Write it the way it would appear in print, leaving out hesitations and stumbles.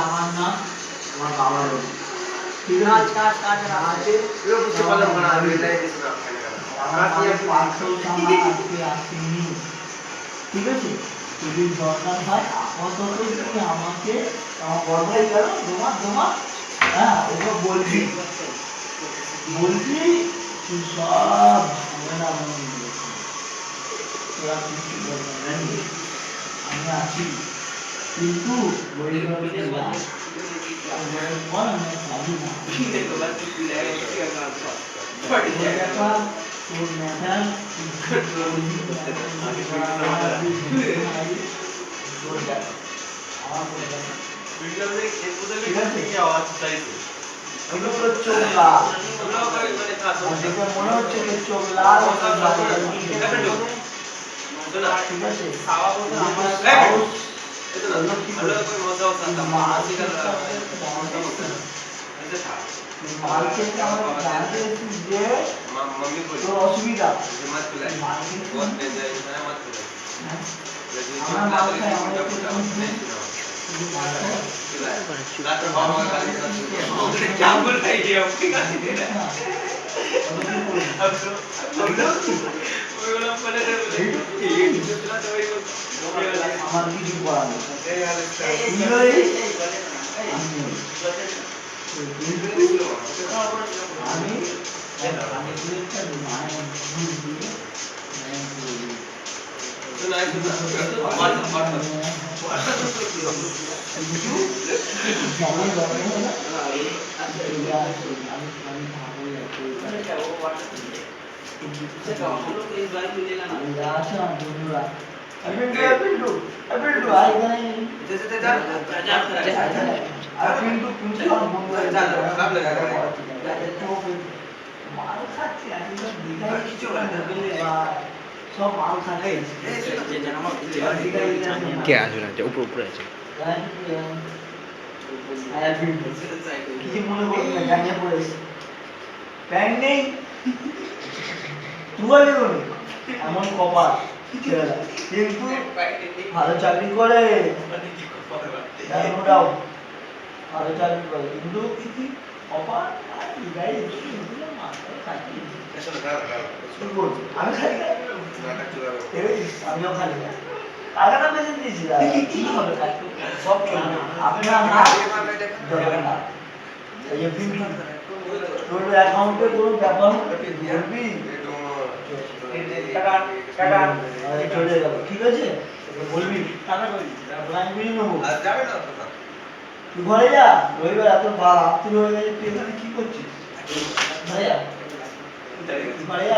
আমার নাম, আমার বাবার নাম। ঠিক আছে আছে এও বুঝতে পারলাম না আমি এটাই দিছি না আমার পাঁচশো টাকা আজকে আসেনি, ঠিক আছে? যদি দরকার হয় আপাতত তুই আমাকে আমার বড় ভাই গেল তোমার হ্যাঁ ওকে বলবি তুই সব ঝামেলা তোরা কিছু বলবি না, আমি আছি কিন্তু মনে হচ্ছে চোখ লাল ঠিক আছে অসুবিধা আমার কিছু করার আমি কে আসবে না উপরে আছে কিছু মনে করবি না, জানিয়ে পড়েছে প্যান্ট নেই তুয়ালে করে এমন কপাল ছেলেরা কিন্তু ভালো চাকরি করে ভালো চাকরি করে কিন্তু কপাল আমি খাই আমিও খাই টাকাটা বেঁচে দিয়েছিলাম কি হবে সব আপনি তোর অ্যাকাউন্টে কোনো ব্যাপার বলবি চলে গেল ঠিক আছে বলবি টাকা আমি বুঝে নেবো তুই ঘরে যা রবিবার এত রাত্রি হয়ে গেছে তুই এখানে কি করছিস ঘরে যা ঘরে যা